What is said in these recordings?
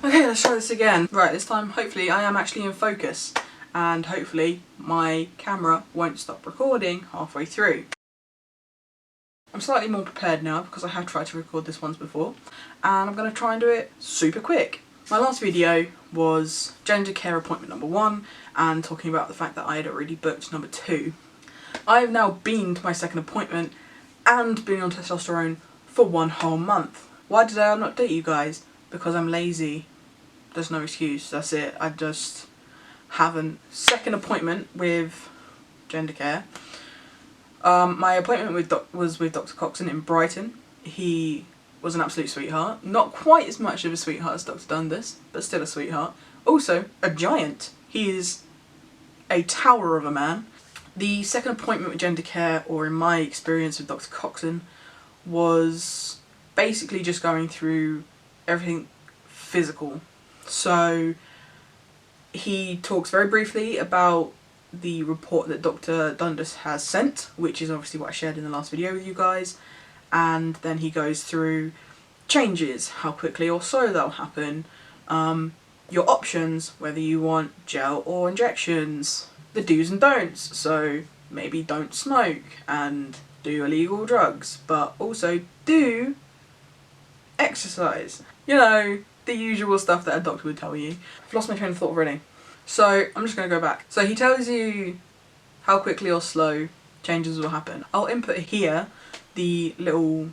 Okay, let's try this again. Right, this time hopefully I am actually in focus and hopefully my camera won't stop recording halfway through. I'm slightly more prepared now because I have tried to record this once before and I'm going to try and do it super quick. My last video was gender care appointment number 1 and talking about the fact that I had already booked number 2. I have now been to my second appointment and been on testosterone for 1 whole month. Why did I not update you guys? Because I'm lazy. There's no excuse, that's it. I just haven't. Second appointment with gender care. My appointment was with Dr. Coxon in Brighton. He was an absolute sweetheart. Not quite as much of a sweetheart as Dr. Dundas, but still a sweetheart. Also, a giant. He is a tower of a man. The second appointment with gender care, or in my experience with Dr. Coxon, was basically just going through everything physical. So he talks very briefly about the report that Dr. Dundas has sent, which is obviously what I shared in the last video with you guys, and then he goes through changes, how quickly or slow they'll happen, your options, whether you want gel or injections, the do's and don'ts, so maybe don't smoke and do illegal drugs, but also do exercise. You know, the usual stuff that a doctor would tell you. I've lost my train of thought already. So I'm just going to go back. So he tells you how quickly or slow changes will happen. I'll input here the little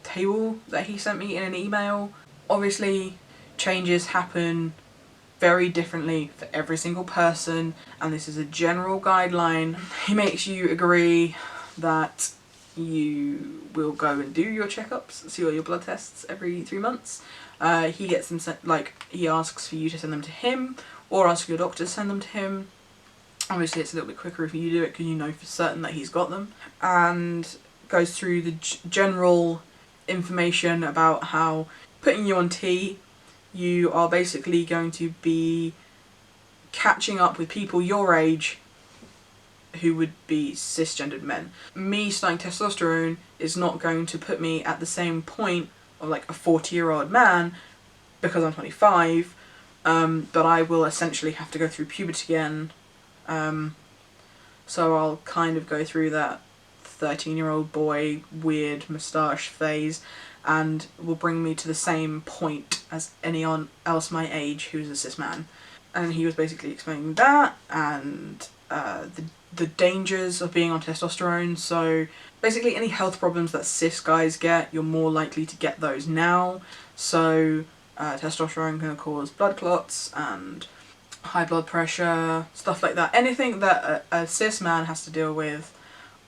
table that he sent me in an email. Obviously changes happen very differently for every single person, and this is a general guideline. He makes you agree that you will go and do your checkups, see all your blood tests every 3 months. He gets them sent, he asks for you to send them to him or ask your doctor to send them to him. Obviously it's a little bit quicker if you do it because you know for certain that he's got them, and goes through the general information about how putting you on T, you are basically going to be catching up with people your age who would be cisgendered men. Me starting testosterone is not going to put me at the same point of like a 40-year-old man because I'm 25, but I will essentially have to go through puberty again, so I'll kind of go through that 13-year-old boy weird moustache phase, and will bring me to the same point as anyone else my age who's a cis man. And he was basically explaining that and the dangers of being on testosterone. So basically any health problems that cis guys get, you're more likely to get those now. So testosterone can cause blood clots and high blood pressure, stuff like that. Anything that a cis man has to deal with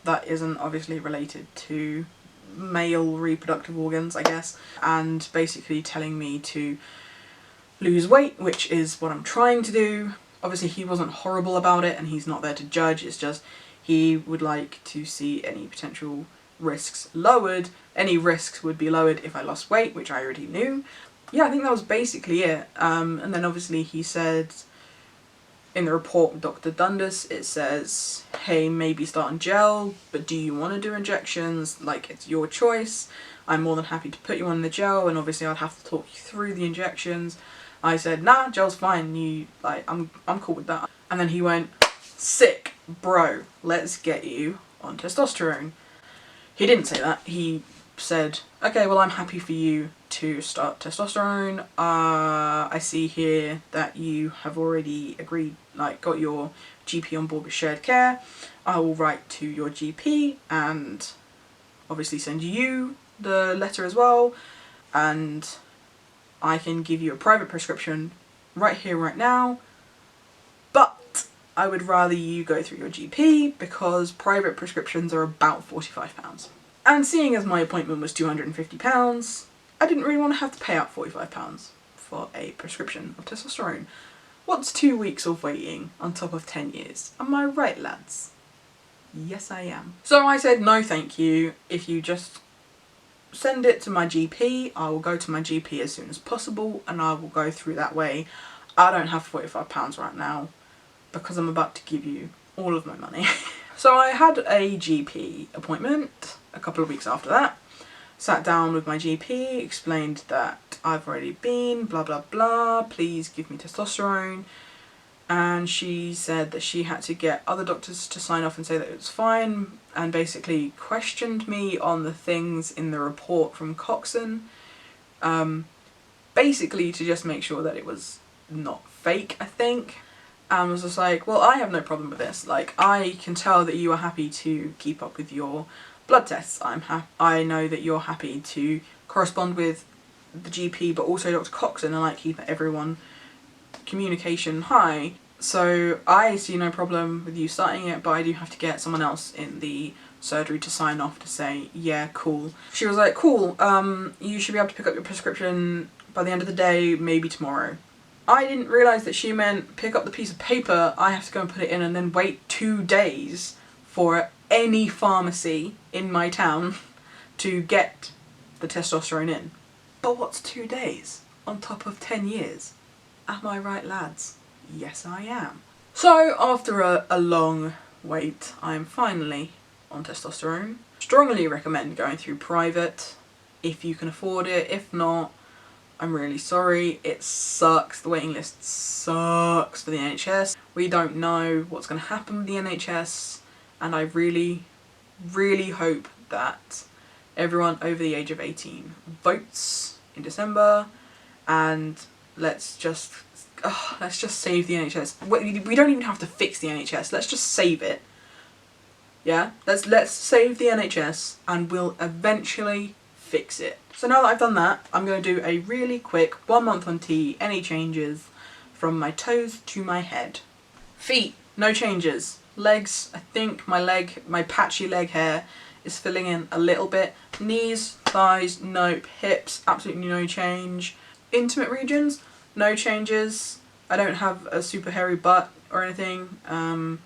that isn't obviously related to male reproductive organs, I guess. And basically telling me to lose weight, which is what I'm trying to do. Obviously he wasn't horrible about it and he's not there to judge, it's just he would like to see any potential risks lowered. Any risks would be lowered if I lost weight, which I already knew. Yeah, I think that was basically it. And then obviously he said in the report with Dr. Dundas, it says, hey, maybe start on gel, but do you want to do injections? Like, it's your choice. I'm more than happy to put you on the gel, and obviously I'd have to talk you through the injections. I said, nah, gel's fine, I'm cool with that. And then he went, sick, bro, let's get you on testosterone. He didn't say that, he said, okay, well I'm happy for you to start testosterone. I see here that you have already agreed, got your GP on board with shared care. I will write to your GP and obviously send you the letter as well, and I can give you a private prescription right here, right now, but I would rather you go through your GP because private prescriptions are about £45. And seeing as my appointment was £250, I didn't really want to have to pay out £45 for a prescription of testosterone. What's 2 weeks of waiting on top of 10 years? Am I right, lads? Yes, I am. So I said, no thank you. If you just send it to my GP, I will go to my GP as soon as possible and I will go through that way. I don't have £45 right now because I'm about to give you all of my money. So I had a GP appointment a couple of weeks after that. Sat down with my GP, explained that I've already been, blah blah blah, please give me testosterone. And she said that she had to get other doctors to sign off and say that it was fine, and basically questioned me on the things in the report from Coxon, basically to just make sure that it was not fake, I think. And was just like, well, I have no problem with this. Like, I can tell that you are happy to keep up with your blood tests. I know that you're happy to correspond with the GP, but also Dr. Coxon, and like keep everyone communication high. So I see no problem with you starting it, but I do have to get someone else in the surgery to sign off to say, yeah, cool. She was like, cool, you should be able to pick up your prescription by the end of the day, maybe tomorrow. I didn't realise that she meant pick up the piece of paper, I have to go and put it in and then wait 2 days for any pharmacy in my town to get the testosterone in. But what's 2 days on top of 10 years? Am I right, lads? Yes, I am. So after a long wait, I'm finally on testosterone. Strongly recommend going through private if you can afford it. If not, I'm really sorry. It sucks. The waiting list sucks for the NHS. We don't know what's going to happen with the NHS, and I really, really hope that everyone over the age of 18 votes in December, and let's just save the NHS. We don't even have to fix the NHS. Let's just save it. Yeah? Let's save the NHS, and we'll eventually fix it. So now that I've done that, I'm going to do a really quick 1 month on T, any changes from my toes to my head. Feet, no changes. Legs, I think my patchy leg hair is filling in a little bit. Knees, thighs, nope. Hips, absolutely no change. Intimate regions, no changes. I don't have a super hairy butt or anything. I'm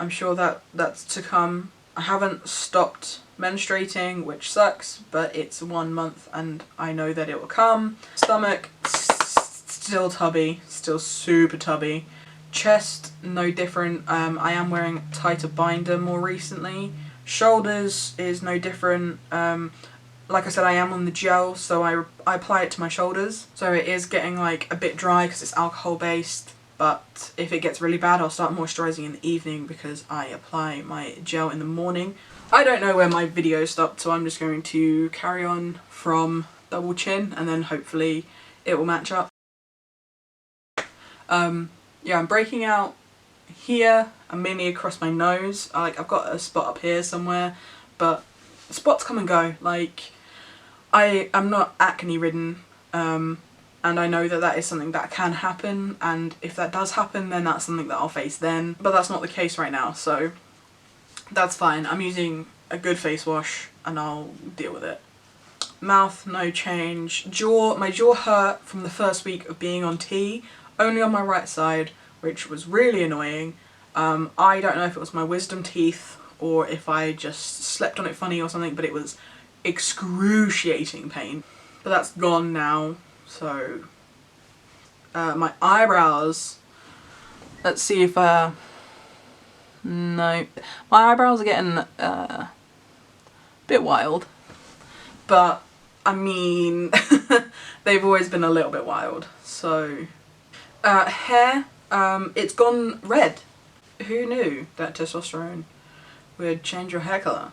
sure that's to come. I haven't stopped menstruating, which sucks, but it's 1 month and I know that it will come. Stomach, still tubby, still super tubby. Chest, no different. I am wearing tighter binder more recently. Shoulders is no different. Like I said, I am on the gel, so I apply it to my shoulders. So it is getting like a bit dry because it's alcohol based. But if it gets really bad, I'll start moisturising in the evening because I apply my gel in the morning. I don't know where my video stopped, so I'm just going to carry on from double chin and then hopefully it will match up. Yeah, I'm breaking out here and mainly across my nose. I've got a spot up here somewhere, but spots come and go. Like, I'm not acne ridden, and I know that that is something that can happen, and if that does happen, then that's something that I'll face then. But that's not the case right now, so that's fine. I'm using a good face wash and I'll deal with it. Mouth, no change. Jaw, my jaw hurt from the first week of being on T, only on my right side, which was really annoying. I don't know if it was my wisdom teeth or if I just slept on it funny or something, but it was excruciating pain. But that's gone now, so my eyebrows, let's see if no, my eyebrows are getting a bit wild, but I mean they've always been a little bit wild. So hair, it's gone red. Who knew that testosterone would change your hair colour?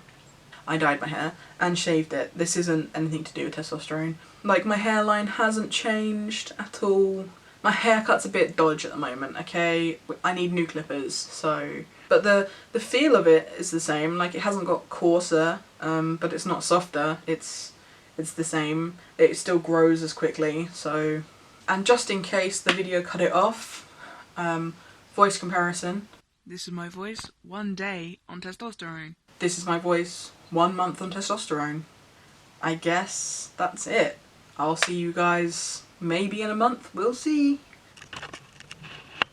I dyed my hair and shaved it. This isn't anything to do with testosterone. Like, my hairline hasn't changed at all. My haircut's a bit dodge at the moment, okay? I need new clippers, so... But the feel of it is the same. Like, it hasn't got coarser, but it's not softer. It's the same. It still grows as quickly, so... And just in case the video cut it off, voice comparison. This is my voice 1 day on testosterone. This is my voice 1 month on testosterone. I guess that's it. I'll see you guys maybe in a month. We'll see.